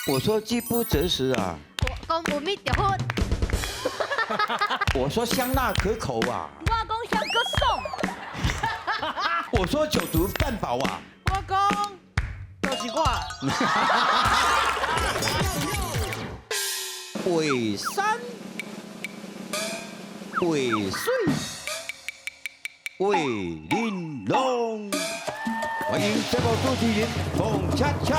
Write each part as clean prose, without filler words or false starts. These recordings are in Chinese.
我说饥不择食啊。我讲不米就好。我说香辣可口啊。我讲香可爽。我说酒足饭饱啊。我讲就是我。尾山，尾水，尾玲珑。欢迎节目主持人冯恰恰。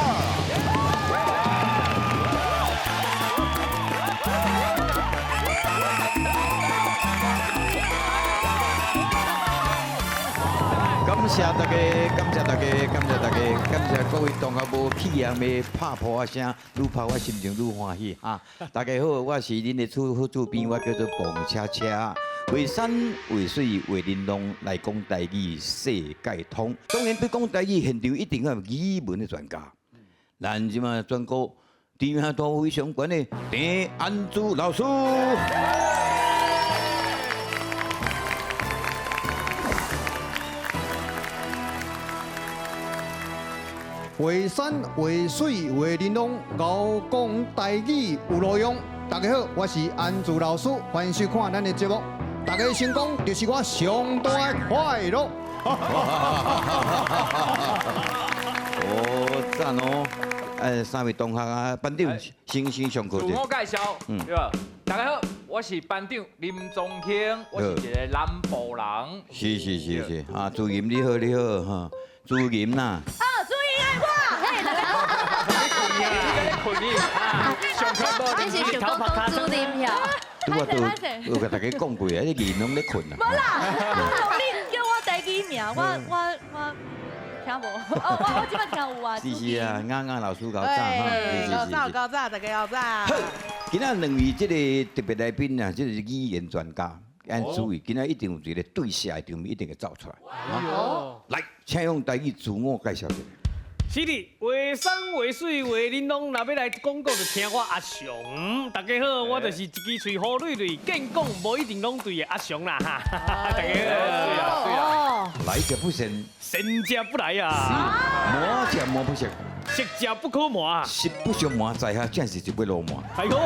感谢大家，感谢大家，感谢大家，感谢各位同学无气样的拍破啊声，愈拍我心情愈欢喜啊！大家好，我是恁的好主编，我叫做彭恰恰。为山为水为玲珑，来讲台语世界通。当然，对讲台语现场一定要有语文的专家。咱即马专告知名度非常悬的陈安珠老师。为山为水为玲珑，熬讲台语有路用。大家好，我是安珠老师，欢迎收看咱的节目。大家的成功就是我上大的快乐。哦，赞哦！三位同学啊，班长先上课。自我介绍，对吧？大家好，我是班长林宗兴，我是一个南部人。是啊，朱银你好哈，朱银呐。困你啊！上课无你是想讲讲朱林呀？我甲大家讲过啊，你银拢咧困啊。无啦，你叫我台语名，我听无。哦，我即摆听有啊。是啊，啱老师搞早哈。搞早，大家搞早。好，今仔两位这个特别来宾啊，这是语言专家，按注意，今仔一定有一个对下的场面一定会走出来。哦，来，请用台语自我介绍一下。是的，为山为水为玲珑，若要来广告就听我阿雄。大家好，我就是一支嘴好蕊蕊，见讲无一定拢对的阿雄啦哈。大家好，对啊，来者不善，善者不来啊。磨者磨不熟，食者不可磨啊。实不相磨，在下真是一尾落磨。哎呦，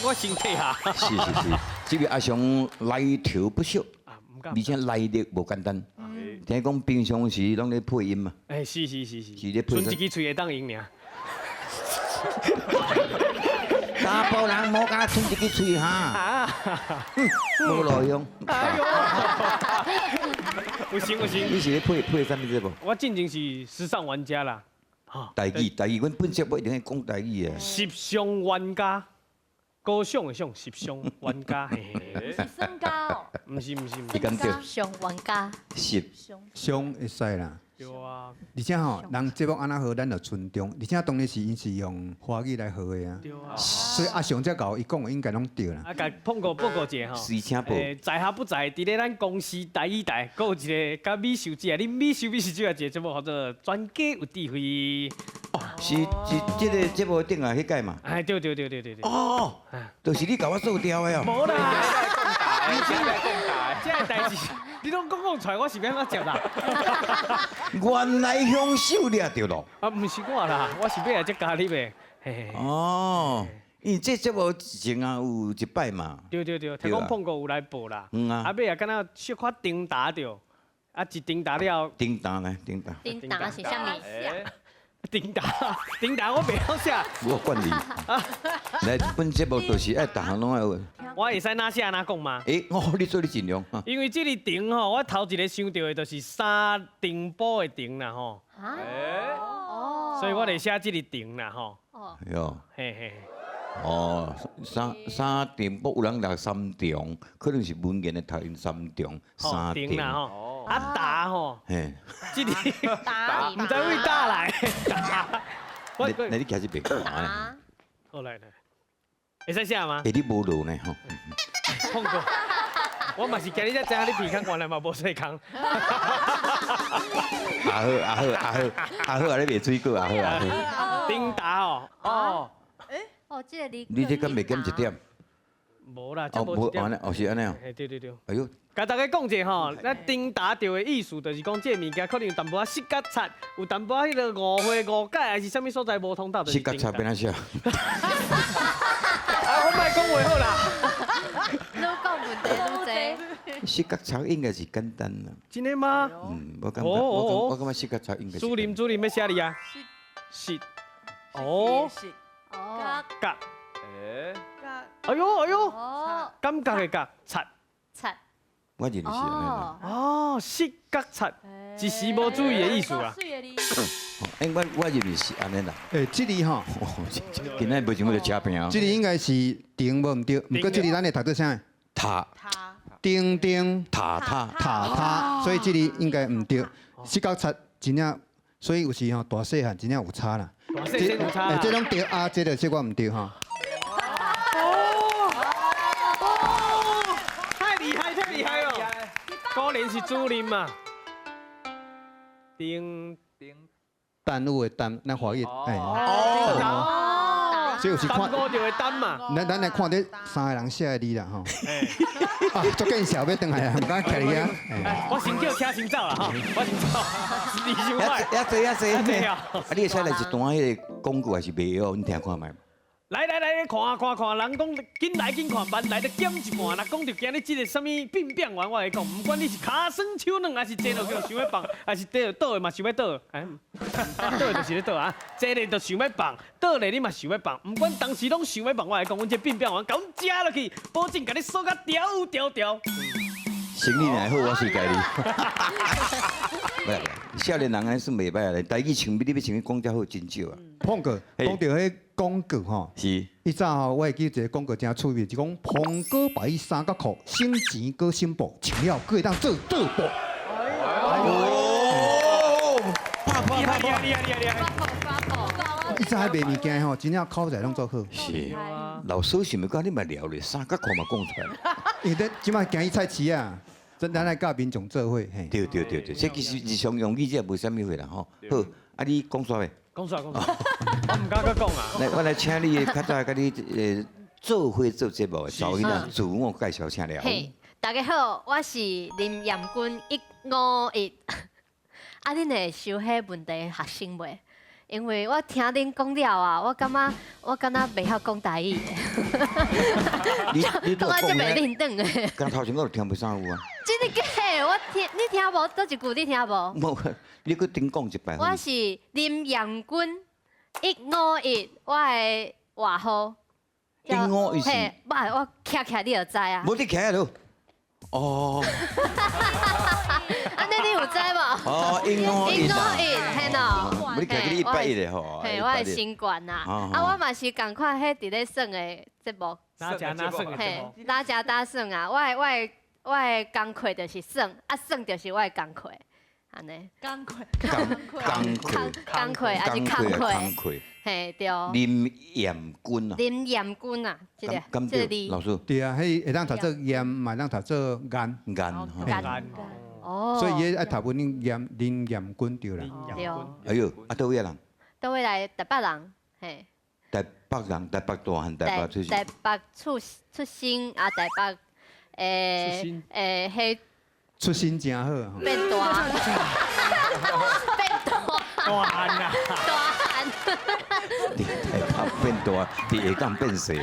我身体下。是，这位阿雄来头不小，而且来历无简单。听讲平常时拢咧配音嘛？哎，是，咧配。剩一支嘴会当赢尔。大部人莫甲剩一支嘴哈，无路用。哎呦，不行。你是咧配啥物事无？我进前是时尚玩家啦。台语，阮本节目一定会讲台语啊。时尚玩家。高尚的尚，时尚玩家，是身高，唔是，你敢对？上玩家，上会使啦。对啊。而且吼，人节目安那好，咱就尊重。而且当然是因是用华语来学的啊。对啊。所以阿雄才搞，伊讲的应该拢对啦。啊，甲碰过报告一下吼。随请报。在下不在，伫咧咱公司台语台，佫有一个甲美秀姐，恁美秀啊，一个节目叫做专家有智慧。哦，是这个节目顶下迄届嘛？哎，对。哦，就是你甲我做掉的哦。无啦。这个代志，你拢讲出来，我是要安怎接啦？原来凶手掠着咯。啊，唔是我啦，我是要来接家你呗。哦，因为这节目前啊有一摆嘛。对，听讲碰过有来报啦。啊，尾也敢若小可叮打着，啊一叮打了。叮打呢？叮打是啥物？叮打，我袂晓写。我管你。来，本节目就是爱逐项拢爱有。我会使哪写哪讲吗？你做你尽量。因为这个停吼，我头一个想到的就是沙丁堡的停啦吼。所以我得写这个停啦吼。哟。嘿。哦，三重埔有人读三重，可能是文言的读音三重。三重啦吼。啊打吼，嘿，这里打，唔知为打来。那你开始别讲啊。好来，会使写吗？你无路呢吼。碰过，我嘛是今日才知影你鼻孔原来嘛无细孔。阿好，你袂水果阿好。叮打哦，哦，这个你这敢袂减一点？无啦，这哦，无无一点安尼，。哦是安尼哦。嘿，对对对。哎呦，甲大家讲者吼，咱丁达着的意思就是讲，这个物件可能有淡薄仔湿甲擦，有淡薄仔迄个误会误解，还是啥物所在无通道，就是四角叉丁变哪写？啊，我莫讲话好啦。愈讲问题愈多。四角叉应该是简单啦。真的吗？我感觉，我感觉四角叉应该是。主任要写哩啊？是。哦，哦，甲。哎，哎呦哎呦，哦，感觉的甲擦。擦。我认为是安尼啦。哦，哦，湿甲擦，一时无注意的意思啦。我认为是安尼啦。诶，这里哈，今仔无想要车平啊。这里应该是丁无唔对，不过这里咱会读做啥？塔丁丁塔塔塔，所以这里应该唔对。四角擦真正，所以有时吼大细汉真正有差啦。大细细有差啦。这种对啊，这个说我唔对哈。太厉害太厉害了！果然是主任嘛。丁耽误的耽，咱华语哎，哦，所以有时看耽误就会耽嘛。咱来看这三个人写的字啦吼。啊，足见笑要转来啊，唔敢徛哩啊。我先叫车先走啦哈，我先走，你先快。也坐也坐。对啊啊，你会使来一段迄个广告还是袂晓？你听看觅。来，看，人讲紧来紧看，慢来就减一半。若讲到今日这个什么变变丸，我会讲，不管你是骹酸手软，还是坐落去想要放，还是倒的嘛想要倒，哎，倒的就是咧倒啊，坐咧就想要放，倒咧你嘛想要放，不管当时拢想要放，我会讲，阮这变变丸，甲阮食落去，保证甲你锁甲条。生意若好，我随家你。不啦，少年人安算袂歹咧，台语唱比你要唱讲遮好真少啊。碰过，讲到迄广告吼，是。以前吼，我会记一个广告真趣味，就讲碰过白三角裤，省钱过新补，穿了可以当做倒补。哦，厉害！以前迄卖物件吼，真正口才拢做好。是。老师想要甲你嘛聊咧，三角裤嘛讲出来。因为咱即摆行去菜市啊，咱来甲民众做伙嘿。对，这其实日常用语这无啥物货啦吼。好，啊你讲煞未？讲出来，我唔敢佮讲啊。来，我来请你较早甲你做伙做节目的导演啊，自我介绍请了。嘿，大家好，我是林彦君151。啊，恁会收迄问题学生袂？因为我听恁讲了啊，我感觉袂晓讲台语。你讲啊，这袂认真诶。刚头前我就听不啥有啊。真的假的？我听你听无？倒一句你听无？无，你搁顶讲一摆。我是林彦君151，我的外号。 151是嘿，我徛你就知啊。无你徛喺度。哦。安尼你有知无？哦，151啦。嘿喏。你徛你110的吼。嘿，我是新冠呐。啊，我嘛是共款迄伫咧耍的节目。哪食哪耍的节嘿目。，哪食哪耍啊！我的工课就是耍，啊耍就是我的工课，安尼。钢盔，工课还是工课？工课。嘿，对。林彦君啊。林彦君啊，这个咁这对，老里。师。对啊，迄会当读做盐，嘛当读做盐，眼吼。干哦。所以伊爱读文盐林盐君对啦。对。哎呦，啊，倒位人？倒位来台北人，嘿。台北人，台北大汉，台北出台北出生啊，台北迄出身真好吼。变大，变大，大汉啊！大汉。你台北变大，你下港变细。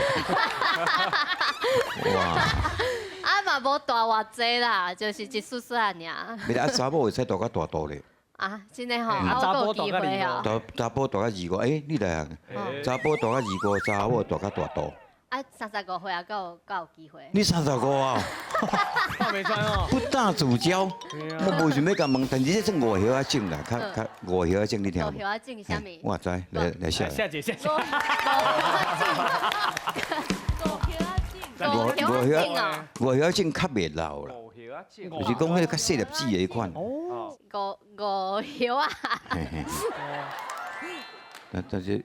哇！啊嘛无大偌济啦，就是一丝丝啊尔。你啊，查某会使大甲大度咧。啊，真的吼，啊我有机会哦。查甫大甲25，哎，你来啊？查甫大甲25，查某大甲大度。啊，35岁啊，才有机会。你35啊？我袂知哦。不打自招，我无想要甲问，但是这是外晓仔种啦，较外晓仔种你听无？五晓种是啥物？我知，来写。谢姐，谢谢。五晓种哦。外晓种较袂老啦，就是讲迄个较细粒子的迄款。哦。五晓啊。但是，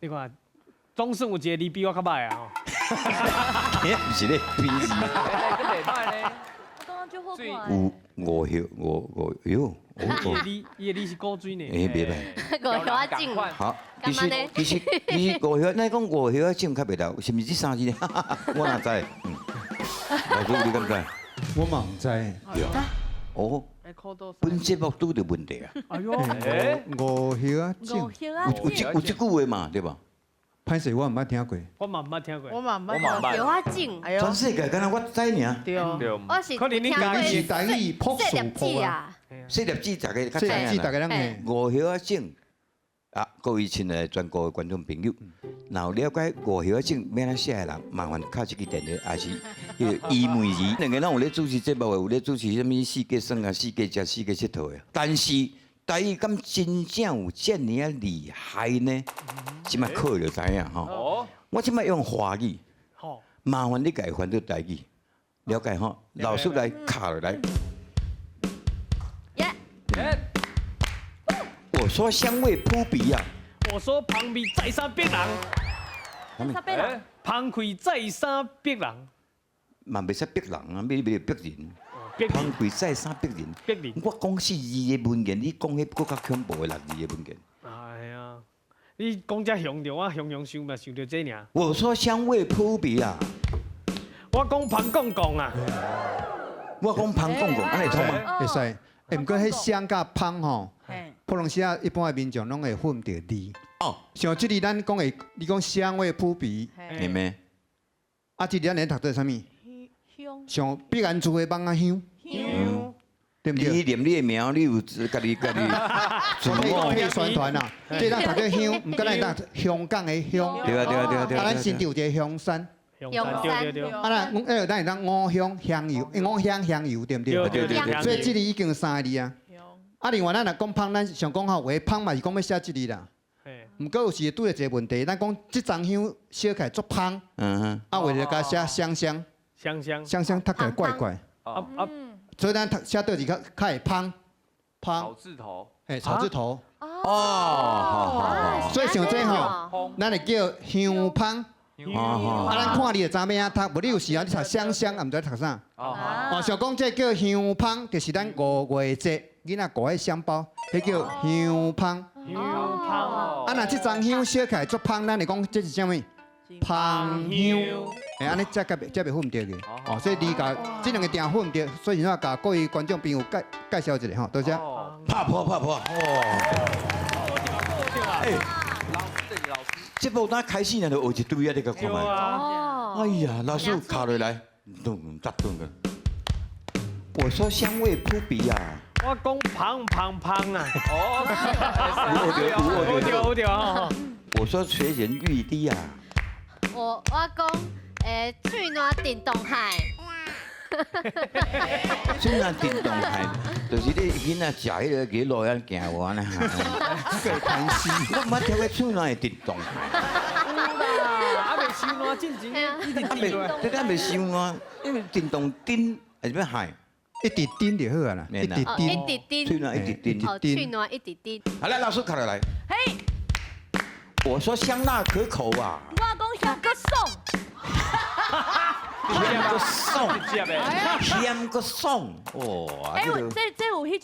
你看，总算有一个你比我较歹啊！毋是咧比字。这袂歹呢。我刚刚就后悔。外晓，哟，伊的你是古水呢。哎，袂歹。五晓种。好，其实外晓，那讲外晓仔种较袂老，是毋是这3字呢？我哪知？老师你敢知？我嘛唔知。对啊。哦，本节目拄着问题啊。哎呦，五叶啊五种，叶啊有这句话嘛，对吧？歹势我唔捌听过。我嘛唔捌听过。我嘛唔捌我嘛捌有我种，哎呦全，世界敢若我知尔。对哦，对，我是可能你听过家己是台语朴这素粒子朴啊，啊，细粒子大家较知这个字大影啦。家拢会。五叶仔种啊，各位亲爱的全国的观众朋友，若有了解五叶仔种要安写的人，麻烦敲这个电话，还是迄个伊梅姨，两个人有咧主持节目的，有咧主持什么世界耍啊、世界食、世界佚佗的。但是台语敢真正有这么啊厉害呢？即摆考就知影吼。哦，我即摆用华语，好，麻烦你家翻到台语，了解吼？老师来卡落来。耶，耶，我说香味扑鼻啊！我说旁边再三逼人，啥杯人？旁开再三逼人，嘛袂使逼人啊，要逼人。逼旁开再三逼人。逼人。我讲4字的文言，你讲迄更较恐怖的6字的文言。哎呀，你讲遮凶着，我凶想嘛想着这尔。我说香味扑鼻啊！我讲旁讲讲啊，我讲旁讲讲，安尼通吗？会使。毋过迄香甲芳吼，嘿，普通时啊，一般的民众拢会混着字。哦，像即个咱讲的，你讲香味扑鼻，会咩？啊，即个咱咧读做啥物？香像碧安珠的芒啊香，香，对不对？你念你的名，你有家己自我。配宣传啦，这咱读做香，毋过咱读香港的香。对啊对啊对啊对啊，啊咱新竹有一个香山，凶凶山对对对，啊，咱会当五香香油，五香香油，对不对？对对对，所以这里已经有3个字啊。香，啊，另外咱若讲芳，咱想讲吼，话芳嘛是讲要写这里啦。嘿毋过有时会拄着一个问题，咱讲即张香烧起来足芳，嗯哼，啊，为了甲写香香，香香香香读起来怪怪，啊啊，所以咱读写倒字较会芳，草芳，字头，嘿，草字头。哦，好好好。所以像这吼，风，咱会叫香芳。哦啊，咱看你就知影读，无你有时啊，你读香香，啊，毋知读啥。哦，哦，想讲这叫香芳，就是咱5月节囡仔裹迄香包，迄叫香芳。香香啊，若即张香烧起来足芳，咱会讲这是啥物？芳香。哎，安尼才袂混着嘅。哦，所以你甲这2个定混着，所以怎甲各位观众朋友介绍一下吼，多谢。哦，拍破拍破，哎，老师这里老师，节目刚开始呢，就学一堆啊，你甲看对卖。啊，哦，哎呀，老师卡落来，咚哒咚个。我说香味扑鼻啊！我讲胖胖胖啊，哦，有对有对哈，我说垂涎欲滴啊！我讲去暖电动海，虽然电动海，就是你囡仔食迄个去路沿行完啦。潘西，我毋捌听过厝内的电动海，啊未收暖进前一直滴落来，这咱未想啊，因为电动灯还是要海，一直叮就好啊啦，一直哦，叮。一滴滴，厝内一直电。哦，去暖一滴滴，好来，老师卡落来。嘿，我说香辣可口啊，我讲香个爽，香个爽，直接的，香个爽，哇！哎，有这有迄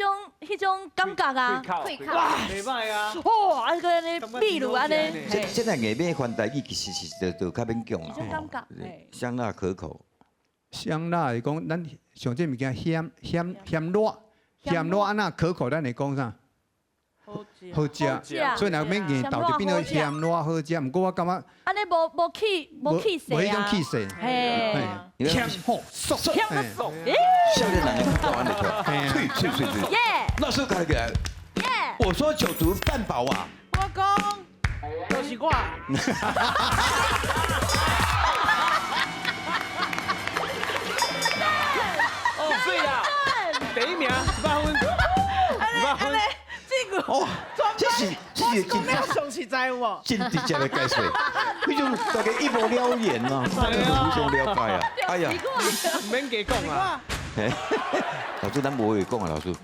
种感觉啊，靠，会靠哇，袂歹啊，哇，啊个呢，秘鲁安尼，这个硬要翻台语，其实就较免讲啦。这种感觉，对香辣可口，香辣是讲咱像这物件咸辣，咸辣安那可口，咱会讲啥？好食，好食。食所以若免硬豆就变做咸辣好食，毋过我感觉安尼无气势无迄种啊，气势。嘿，香好爽，香个爽，耶少年人的口安尼出，脆脆脆脆。耶老师开起来，耶，我说酒足饭饱啊，我讲就是我，哦，对呀，第一名100分，100分，这个哦，这是真讲了上实在有无？真直接的解释，迄种大家一目了然啊，大家就互相了解啊。哎呀，唔免加讲啊，嘿老师咱无话讲啊，老师。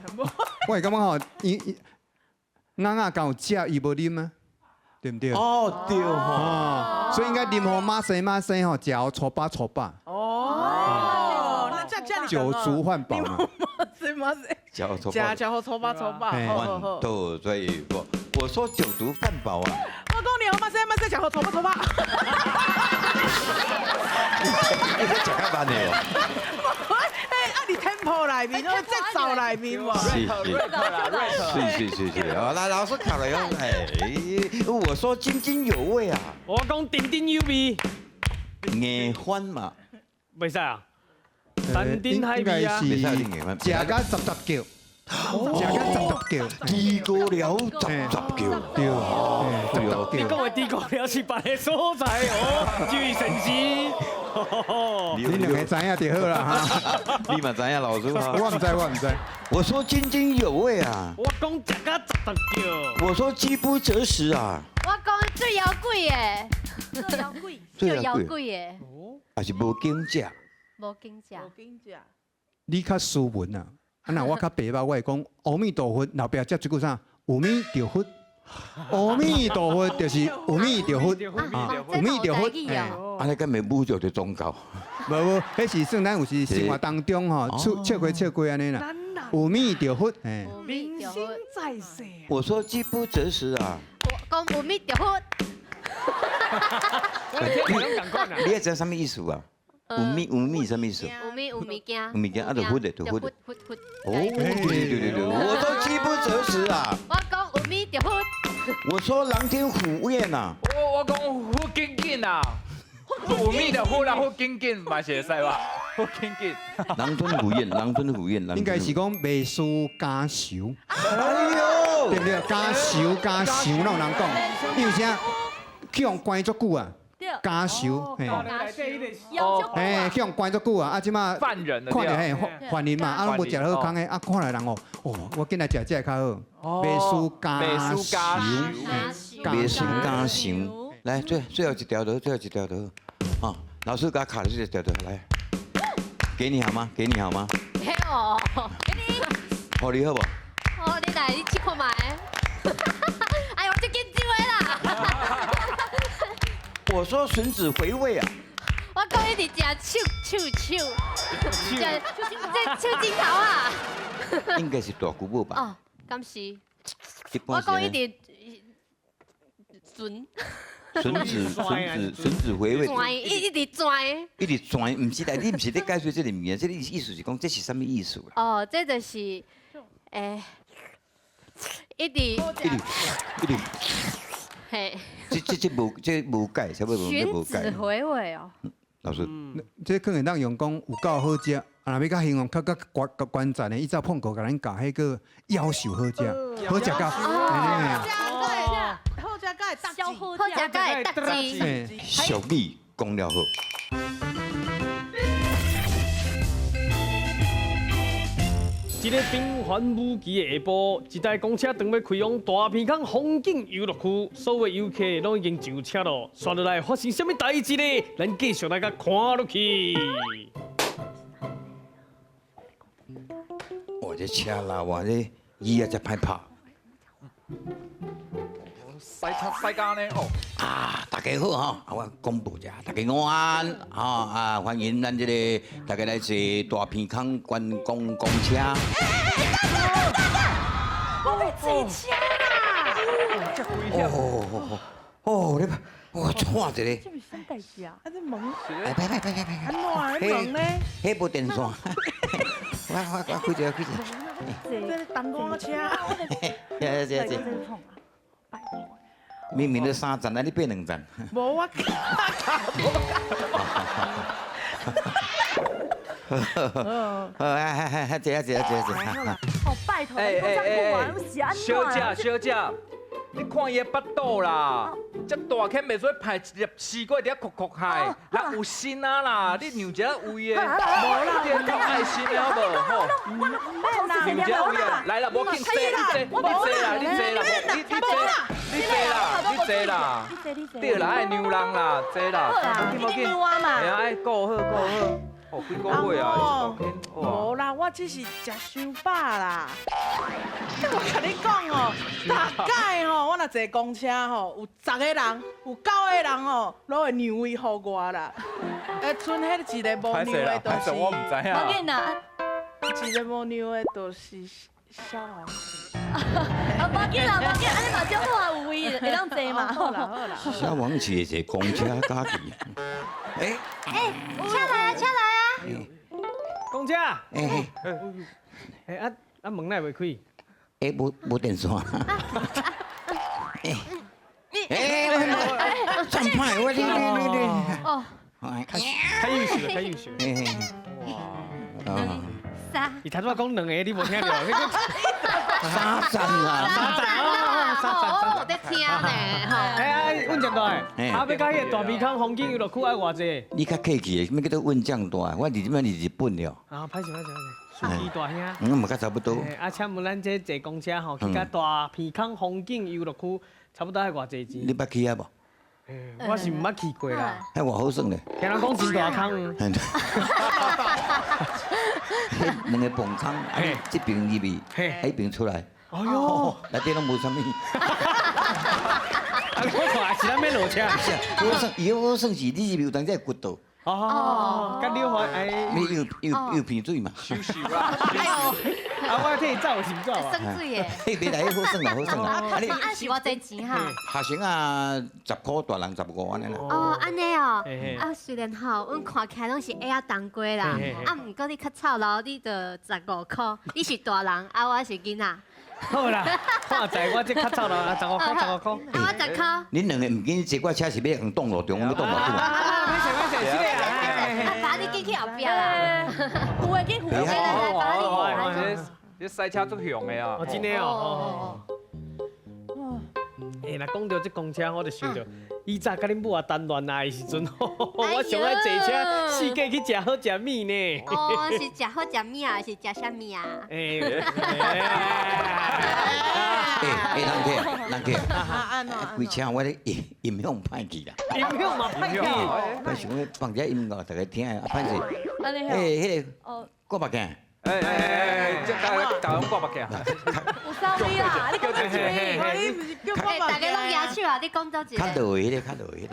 我会感觉吼，伊啱敢有食伊无啉啊，对不对？哦，对吼。哦，所以应该啉好马生吼，食好粗饱。哦，那这样酒足饭饱嘛。是吗？脚头加好抽吧，好好好。对，所以我说酒足饭饱啊。我讲你好马赛加好抽吧。你在讲干嘛呢？内面，我这手内面嘛。是 rap 啦 rap。是，好，来老师考了哟，哎，我说津津有味啊，我讲丁丁有味，硬欢嘛，袂使啊，山珍海味啊，袂使硬欢，食甲十叫，食甲十叫，低过了十叫，对，你讲的地沟了是别个所在哦，注意神机。你两个知影就好啦哈。你嘛知影老师吗？我唔知，我唔知。我说津津有味啊，我讲食甲十叫，我说饥不择食啊，我讲最妖贵的，这妖贵，最妖贵的，还是无经食。无经食。我跟你讲，你较斯文啊，啊那我较白吧，我会讲阿弥陀佛，后壁接一句啥？有米就佛，阿弥陀佛就是有米就佛，啊，有米就佛。安尼敢袂侮辱着宗教？无，迄是算咱有时生活当中吼，笑过笑过安尼啦。咱呐，有米就佛，哎，民心在世啊。我说饥不择食啊，我讲有米就好。我听我拢共款啊。你要知道什么意思啊？有米什么意思？有米有物件，有物件啊就混的就混的混。哦，对，我说饥不择食啊，我讲有米就好。我说狼天虎焰呐，我讲好紧紧啊，有米的好啦，好紧紧嘛是会使吧？好紧紧。狼吞虎咽，狼吞虎咽，应该是讲未输家仇，哎呦对不对？家仇哪有人讲？因为啥？去用关足久啊，对，家仇，嘿。要求哎，去用关足久啊！啊，即马犯人的看着对嘿犯人嘛，啊，拢无食好康诶，啊，看来人哦，我今来食这较好，袂输家仇，别输家仇。来，最后一条的，啊，老师给他卡的这条的，来，给你好吗？给你好吗？嘿哦，好，你好不？哦，你来，你试看卖。哎呦，这紧张的啦！我说吮指回味啊，我讲一直食手，食这手指头啊！应该是大姑母吧？哦，敢是？一我般是讲一直转吮指回味，转，一直转。一直转，唔是来，你唔是在解说这个物件，这个意思是讲这是什么意思啦？哦，这就是诶，一直一直，嘿，这无解，差不多这无解。吮指回味哦。老师，这可能咱用讲有够好食，啊，若要甲形容较关键的，伊早碰过甲咱教迄个夭寿好食，好食到，好食个大消耗好食个会搭字，嘿，俗语讲了好。一个兵荒武奇的下晡，一台公车正要开往大鼻坑风景游乐区，所有游客拢已经上车了。刷落来发生什么代志呢？咱继续来甲看落去。我这车啦，我这伊也才歹拍。塞干呢哦。啊，大家好哈！我公布一下，大家午安啊！欢迎咱这个大家来坐大片坑观光公车。我被坐车啦！哦，你我看一个，这是啥代志啊？啊，这门哎，拜，安怎啊？门呢？迄部电线，我开一个。这是灯光车。这，明明都3站，你变2站。无我这。哦，拜托，你讲这不玩，我是安怎？小姐，你看伊的腹肚啦，这大坑袂使排一粒丝瓜伫遐哭海，人有心啊啦，你让一下位的，无啦，你较爱心的好无？吼，让一下位的，来啦，无紧坐，你坐啦，你坐啦，对啦，爱让人啦，坐啦，无紧，哎呀，爱顾好。哦，几个月啊，无啦，我只是食伤饱啦。我甲你讲哦，大概吼，我若坐公车吼，有10个人，有9个人吼，拢会让位互我啦。剩迄一个无让的，就是我唔知啊。我跟你讲，一个无让的，就是小王子。啊，无紧啦，无紧，安尼嘛种好有位，会当坐嘛。好啦。小王子是公车家己。车来啊！公车，哎门奈袂开。哎，无电线。哎，真歹，我你。哦，太优秀了，太优秀了。哦，三伊头拄仔讲两个，你无听到？你讲三站啊，哦，我在听呢，吼。哎，稳正大哎诶，啊，要到迄个大鼻孔风景游乐区爱偌济？你较客气的，咩叫做稳将大？我伫即摆伫日本了，啊，歹势，司机大兄。嘛较差不多。啊，请问咱这坐公车吼，去到大鼻孔风景游乐区，差不多爱偌济钱你？捌去啊无？我是毋捌去过啦，还偌好耍咧。听人讲真大坑。迄两个崩坑，啊，这边入去，嘿迄边出来，哎呦，内底拢无啥物。啊，我看是咱要落车。我算，以后我算是你入去有当只骨头，哦，甲刘华哎，你有鼻水嘛？羞羞啦，哎呦，啊，我替你走是唔走啊？生水耶！迄边来好算啦，好算啦。啊你啊是偌济钱哈？学生啊，10箍，大人15安尼啦。哦，安尼哦嘿嘿，啊虽然吼，阮看起来拢是矮啊当过啦嘿嘿嘿，啊毋过你较操劳，你就15箍，你是大人，啊我是囡仔，啊好啦，看在我这较走啦，15块15块。我10箍。恁两个唔紧坐我车是要共挡路中，要挡路中。啊，没事，是的啊，爸，你紧去后壁啦。有诶，去有来来来，爸，你这赛车足凶的啊哦，！真的哦。哎，若讲到这公车，我就想到，以前甲恁母啊谈恋爱的时阵，我上爱坐车四界去食好食米呢。哦，是食好食物啊，是食啥物啊？哎，人客，安怎？规车我咧音响歹去啦。音响嘛歹去。我想要放只音乐大家听啊，歹势。安尼吼，迄个哦，郭目镜，这大家挂目镜，有啥物啦？你讲啥物？你不是叫我哎，大家拢牙手啊，你讲到一较个。落迄个，较落迄个。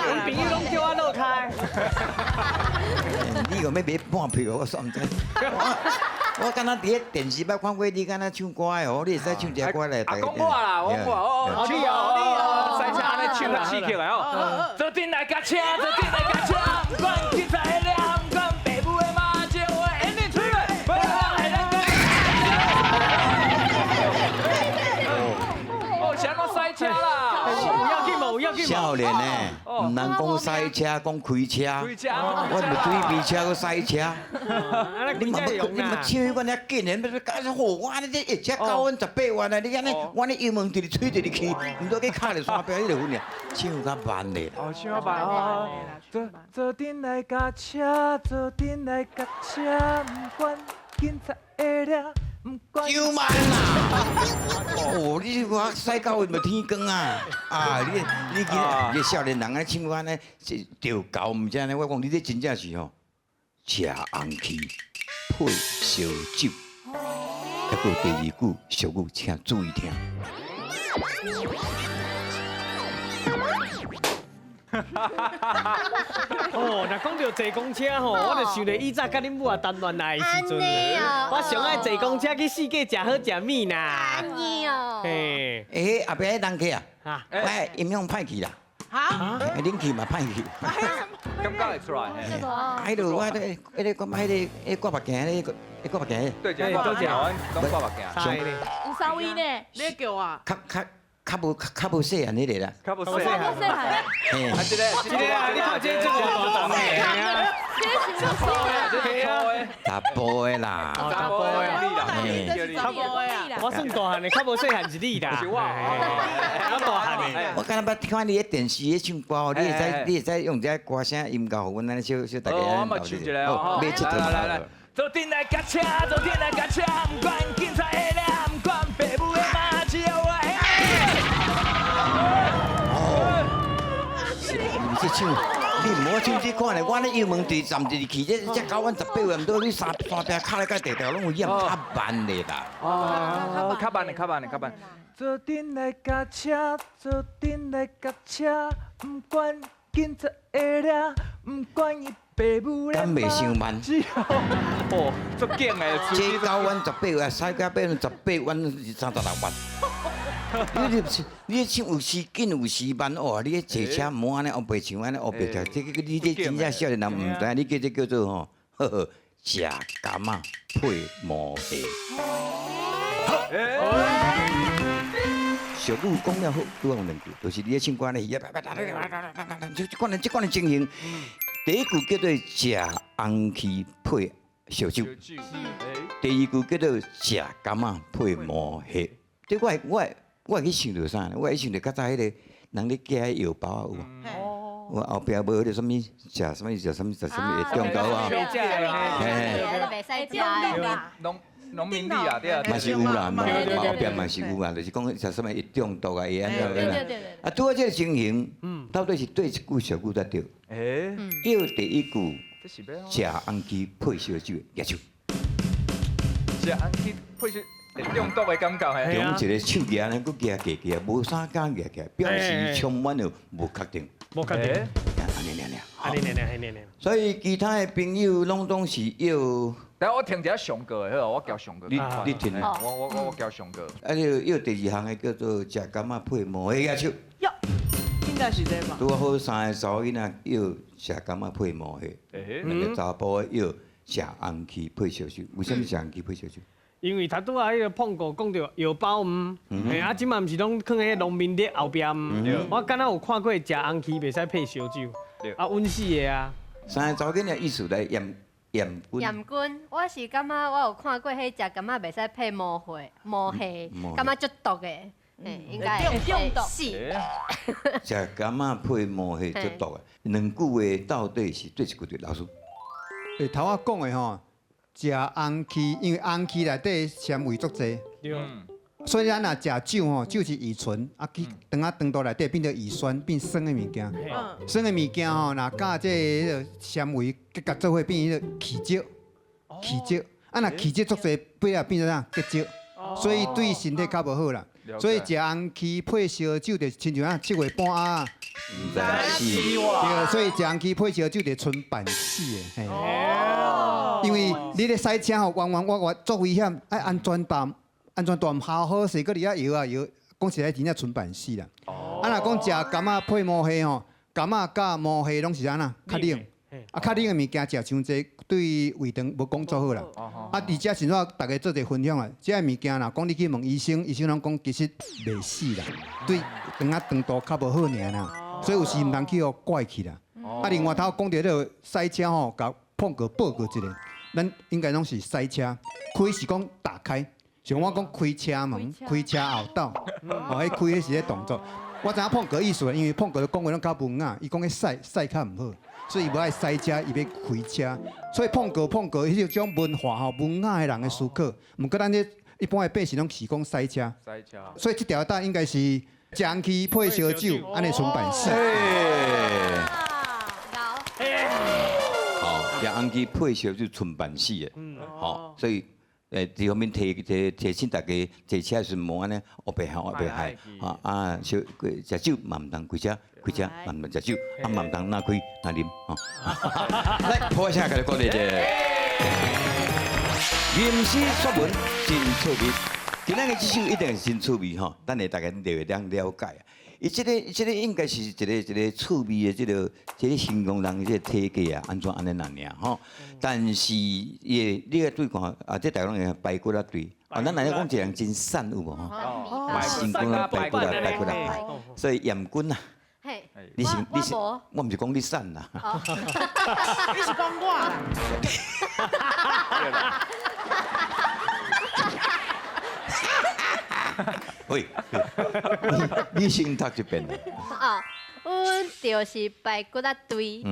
我朋友拢叫我落开。你个要买半票，我煞毋知。我敢若伫咧电视捌看过你敢若唱歌的哦，你会使唱一歌来。啊，讲我啦，我哦，你哦，赛车安尼唱得刺激来哦。坐进来甲车，坐进来甲车，不管警察的了，不管爸母的嘛，只我眼睛吹落，不让人讲。哦，想到赛车啦，有要紧无？有要紧无？少年呢，毋通讲赛车，讲开车。开车，我咪对比车个赛车。你嘛你你嘛唱阮遐紧的，要搞好我安尼这一车交阮18万啊！你安尼，我呢油门直直吹直直去，毋多去卡着山边迄个份尔，唱较慢的啦。哦，唱吧哦，坐进来甲车，坐进来甲车，不管警察的了，不管。唱慢啦！哦，你我赛到咪天光啊！啊，你今少年人安唱安尼，着搞毋知呢。我讲你这真正是吼，吃红气配烧酒。还有第二句俗语，请注意听。哦，若讲到坐公车吼，我就想到以前甲恁母啊谈恋爱的时阵安尼哦我上爱坐公车去四界食好食米啦。安尼哦。嘿，诶，后壁迄人客啊，哈，我音响歹去啦，哈？恁去嘛歹去。感觉会出来。迄度我迄个挂目镜，迄个挂目镜，对，就挂目镜，拢挂目镜。猜呢？有啥位呢？你叫我？较无细汉迄个啦。较无我细汉，嘿，啊，这个啊，你看这个大大的，这是我说的。这个查甫的啦。查甫的你啦，这是查甫的啊。我算大汉的，较无细汉是你啦。是我我大汉的。我敢若捌看你咧电视咧唱歌，你会使用这歌声音乐，互阮安尼小大家。我嘛唱一个哦，买一套来，坐进来甲车，坐进来甲车，不管警察的了，不管爸母的嘛，只要我的。你这唱，你唔好唱这款嘞，我咧油门直站直去，这交阮18万，毋到你山边卡咧个地条拢有险，较慢的啦。哦，较慢。坐进来甲车，坐进来甲车，不管警察的了，不管伊爸母的。敢袂伤慢？哦，足劲的，这交阮18万，赛到变成18万36万。你唱有时紧有时慢哦，你坐车唔好安尼后背唱安尼后背跳，你这真正少年人唔知，你这叫做吼，呵呵，食柑仔配毛蟹。俗语讲了好，拄好有两句，就是你咧唱歌咧，就这款的情形。第一句叫做食红芪配烧酒，第二句叫做食柑仔配毛蟹。这我去想到啥呢？我去想到较早迄个人咧寄迄药包啊有无？我后壁无迄个什么食什么会中毒啊？袂使食的。农民历啊，对啊，嘛是有啦，嘛后壁嘛是有啦，就是讲食什么会中毒啊，会安怎啦？啊，拄好这个情形，到底是对一句俗语才对？叫第一句食红芪配烧酒，野酒。食红芪配烧会中毒的感觉嘿。中一个手举安尼，佫举起来，无啥敢举起来，表示充满了无确定。无确定，安尼安尼。所以其他的朋友拢总是要。等我听一下上歌的，好，我叫上歌。你听啊？我叫上歌。啊，要第二项的叫做食柑仔配毛蟹野手。哟，应该是这吧？拄好三个查某囡仔要食柑仔配毛蟹，两个查甫的要食红芪配烧酒。为什么食红芪配烧酒？因为头拄啊，迄个碰过讲到药包啊，即嘛毋是拢放喺农民历后边我敢若有看过食红芪袂使配烧酒，啊，温死的啊。三个查某囡仔意思来验菌。盐菌，我是感觉我有看过，迄食柑仔袂使配毛蟹，感觉足毒的，应该会死。食柑仔配毛蟹足毒的，两句话到底是对一句对？老师，头我讲的吼，食红芪，因为红芪内底纤维足济，所以咱若食酒吼，酒是乙醇，啊去肠道内底变做乙酸，变酸的物件。酸的物件吼，若加这个纤维，佮做伙变迄个气质，啊若气质足济，尾仔变做啥？结石，所以对身体较无好啦。所以食红芪配烧酒，就亲像7月半啊，唔知死。对，所以食红芪配烧酒就纯办死的。因为你咧赛车吼，我足危险，爱安全带。安全带唔好势，搁伫遐摇，讲实在真正纯办死啦。啊，若讲食柑仔配毛蟹吼，柑仔甲毛蟹拢是安那较冷，啊较冷的物件食伤济，对胃肠无讲做好啦。啊，而且是怎大家做一个分享啊，这个物件啦，讲你去问医生，医生拢讲其实袂死啦，对肠道较无好尔啦，所以有时唔通去互怪去啦。啊，另外头讲到迄个赛车吼，甲碰过报告一个，咱应该拢是赛车，开是讲打开。像我讲开车门、开车后斗，迄开迄是咧动作。我知影碰过意思，因为碰过讲话拢较文雅，伊讲迄赛较唔好，所以无爱赛车，伊要开车。所以碰过迄种文化吼，文雅的人的思考。毋过咱这一般的百姓拢是讲赛车。所以这条带应该是食红芪配烧酒，安尼纯办死。好，食红芪配烧酒纯办死的。好，所以。这方面提醒大家，坐车时莫安尼黑白害，啊，食酒嘛唔当开车嘛唔食酒，啊嘛唔当哪开哪啉，来，破声甲你鼓励者，吟诗说文真趣味，今仔日这首一定是真趣味吼，等下大家会当了解。伊这个应该是一个趣味的这个形容人这个体格啊，安怎安尼那样吼？但是你个对看啊，这大家拢会排骨啊对，啊，咱来讲一个人真瘦有无吼？成功啦，排骨啦，所以严君啊，你是我唔是讲你瘦啦，你是讲我啦。喂，你先读一遍啦。哦，阮就是排骨啊堆，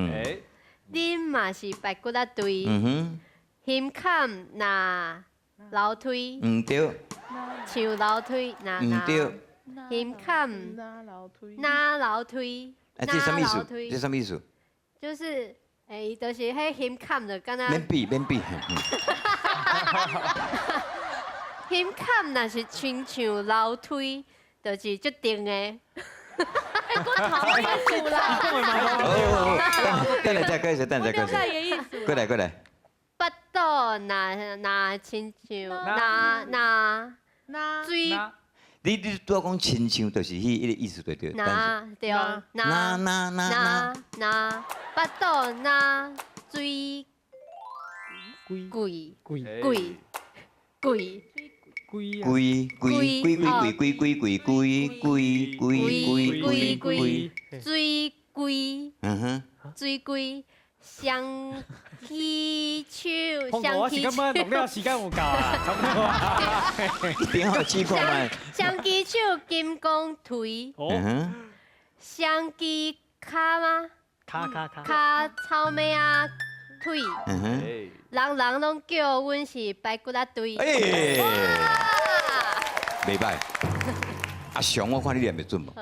恁嘛是排骨啊堆，嫌坎那楼梯，唔对，像楼梯那唔对，嫌坎那楼梯，那楼梯，啊，这什么意思？这什么意思？就是就是迄嫌坎就敢若。免比。嫌坎若是亲像楼梯，就是足定的。我讨厌死啦！等下再解释，等下再解释。也意思。过来。腹肚那亲像那水你拄讲亲像，就是迄个意思对对。那对，那那巴肚那水贵贵贵贵贵贵啊，贵贵贵贵贵贵贵贵贵贵贵贵，水贵嗯哼，水贵，香气手碰过我是感觉录了时间有够啊，差不多啊。点好试看卖。香气手金光腿，哦，嗯哼，香气卡吗？卡，卡草莓啊腿，嗯哼，人人拢叫阮是排骨仔腿。哎，啊袂歹。阿雄，我看你念袂准无？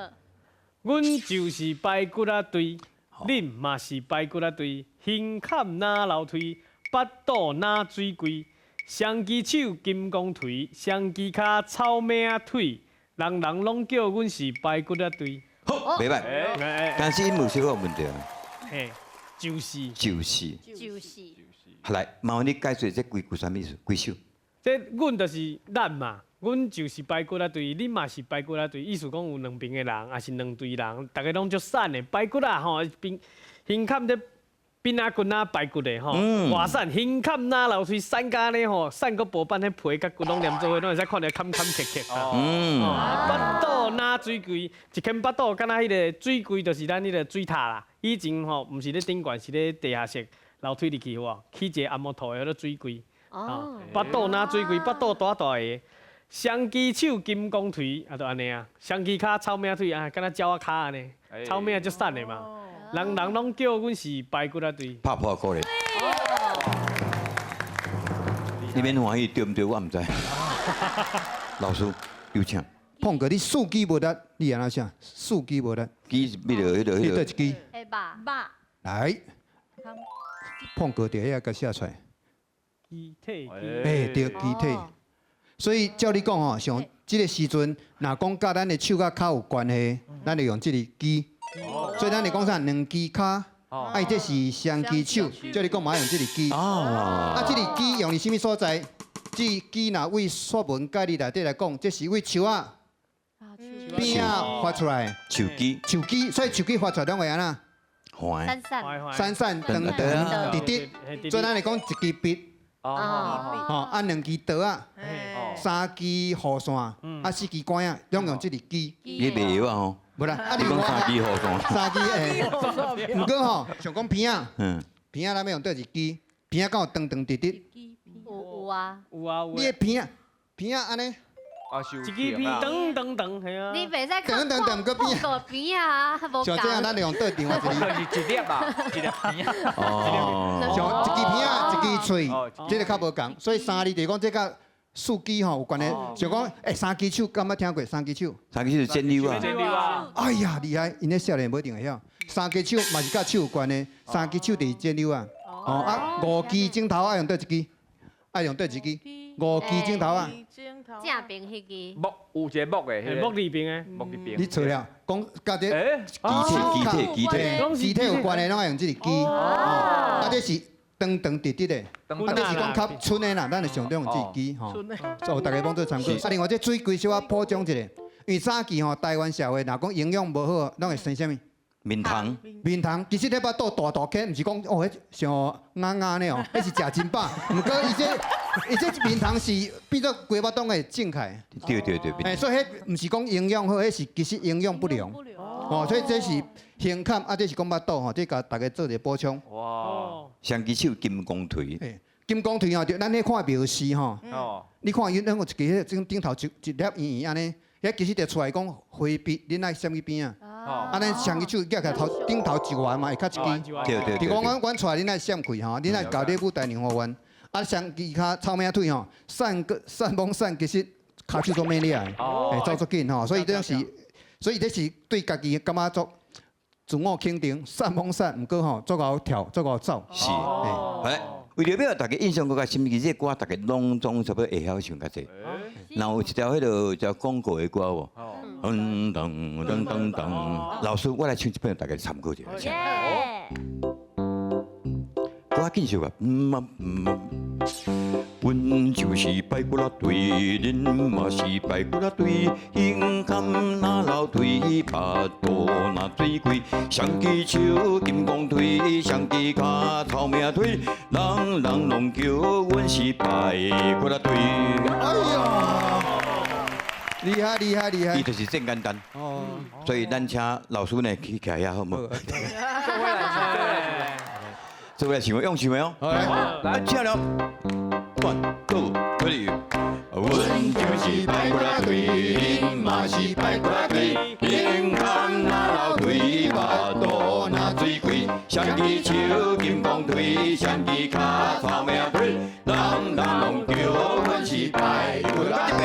阮就是排骨仔队，恁嘛是排骨仔队，胸坎哪流腿，巴肚哪水贵，双支手金光腿，双支脚草莓仔腿，人人拢叫阮是排骨仔队。好，袂歹。哎，但是音有小可问题啊，嘿，就是就是。就是来，麻烦你解释这几句啥意思？几首？这阮就是咱嘛，阮就是排骨仔队，恁嘛是排骨仔队，意思讲有两边的人，也是两队人，大家拢足瘦的，排骨啊吼，胸坎这边啊骨啊排骨的吼，外瘦胸坎哪流水瘦甲呢吼，瘦个薄板迄皮甲骨拢连做伙，拢会使看到坎坎坷坷啊。嗯，巴肚哪水贵，一间巴肚敢若迄个水贵，就是咱迄个水塔啦。以前吼，毋是咧顶悬，是咧地下室流水入去有无？起一个按摩头的迄个水贵。哦，巴肚哪水贵，巴肚大大个，双支手金光腿，啊，就安尼啊，双支脚草莓腿啊，敢若鸟仔骹安尼，草莓啊足瘦的嘛，人人拢叫阮是排骨仔队。拍破鼓咧。你免欢喜对毋对？我毋知。老师有请。碰过你四支无力，你安怎写？四支无力，记迄个迄你倒一个支会吧？爸，来，碰过伫遐甲写出来。机体哎，对，机体。哦所以照你讲吼，像即个时阵，若讲甲咱的手甲骹有关系，咱就用即个机。所以咱就讲啥，两支骹，啊，这是双支手，照你讲嘛用即个机。啊，啊，即个机用伫什么所在？即机若为说文解字内底来讲，这是为手啊边啊发出来，手机手机，所以手机发出来拢会安那环闪闪闪闪长对长啊直直。所以咱来讲一支笔，哦，吼，啊两支刀啊，三支雨伞，啊四支管啊，拢用即个机。你袂晓啊吼？无啦，啊你讲三支雨伞？三支诶，毋过吼，想讲片啊，嗯，片啊，咱要用倒一支，片啊敢有长长直直，有啊，有啊有啊，你的片啊，片啊安尼，一支片噔噔噔，系啊。你袂使等看等等个边个边啊，无像这样咱就用倒另外一支，就是一粒啊，一粒片啊。哦，像一支片啊，一支喙哦，这个较无共，所以三支就讲这甲四支吼有关系，想讲诶三支手，敢捌听过三支手？三支是剪溜啊，真溜啊！哎呀，厉害！因咧少年无一定会晓。三支手嘛是甲手有关的，三支手就是剪溜啊。哦啊，五支镜头爱用倒一支，爱用倒一支，五支镜头啊。正边迄支，木有一个木的，木里边诶，木里边。你错了，讲甲这诶，机体，机体有关的，拢爱用这个机。哦，啊，这是长长直直的，啊，这是讲较纯的啦，咱就上用这个机吼。做大家帮做参考。啊，另外这水规小可补充一下，因为早期吼台湾社会若讲营养无好，拢会生啥物？面汤，面汤，其实咧巴肚大大颗，毋是讲哦，迄像硬硬的哦，迄是食真饱。毋过伊这面汤是变做规巴肚会肿开。对对对，哎，所以迄毋是讲营养好，迄是其实营养不良。哦，所以这是胸坎，啊，这是讲巴肚吼，这甲大家做一个补充。哇，双支手金光腿，哎，金光腿吼，就咱咧看描诗吼，哦，你看伊两个一个迄顶头一粒圆圆安尼，遐其实就出来讲灰笔，恁爱啥物边啊？啊，咱双支手夹起来头顶头一环嘛，会较一支。对对对就讲阮出来，恁爱闪开吼，恁爱搞咧舞台年华湾，啊，双支骹草莓腿吼，散蹦散，其实骹手都美丽啊，会走足紧吼，所以这是对家己感觉做自我肯定，散蹦散，毋过吼，足够跳，足够走。是，哎，为了要大家印象更加深，其实歌大家拢总差不多会晓唱较济。然后有一条迄个叫广告的歌无？噔噔噔噔噔，老师，我来唱一遍，大家参考一下。耶！广我紧笑啊，阮就是摆骨仔队，恁嘛是摆骨仔队，胸坎哪流腿，巴肚哪水贵，双支手金光腿，双支脚草命腿，人人拢叫阮是摆骨仔队。哎呀，厉害厉害厉害伊！就是真简单，哦，所以咱请老师呢去徛遐好无？做伙来想，用想的哦。好来，来，请了，1、2、3。阮就是摆骨仔队，恁嘛是摆骨仔队，胸坎哪流腿，巴肚哪水贵，双支手金光腿，双支脚草命腿，人人拢叫阮是摆骨仔队。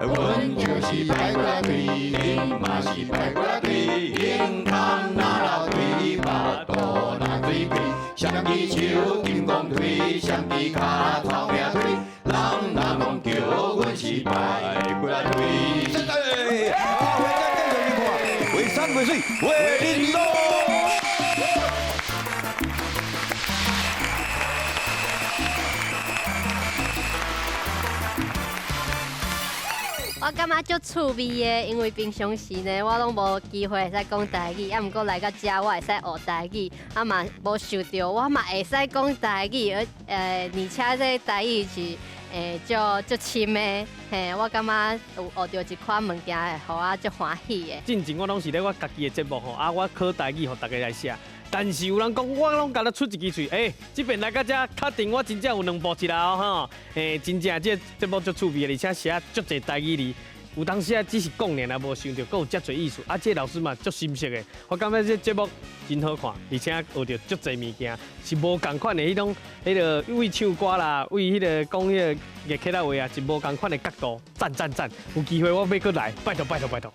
阮就是摆骨仔队，恁嘛是摆骨仔队，胸坎哪流腿，巴肚哪水贵，双支手金光腿，双支脚草命腿，人人拢叫阮是摆骨仔队。为山为水为恁路。我感觉足趣味的，因为平常时呢，我拢无机会会使讲台语，啊，毋过来到遮我会使学台语，啊嘛无想到我嘛会使讲台语，而且这台语是足深的，嘿，我感觉有学到一款物件，会互我足欢喜的。进前我拢是咧我家己的节目吼，啊，我考台语，互大家来写。但是有人讲，我拢甲他出一支嘴，这边来到这，确定我真正有两步一啦哦吼，真正这节目足趣味的，而且写足侪台语字。有当时啊，只是讲尔啦，无想到佫有遮侪意思。啊，这老师嘛足深色的，我感觉这节目真好看，而且学到足侪物件，是无共款的迄种，迄个为唱歌啦，为迄个讲迄个客家话啊，是无共款的角度，赞赞赞！有机会我要佫来，拜托拜托拜托。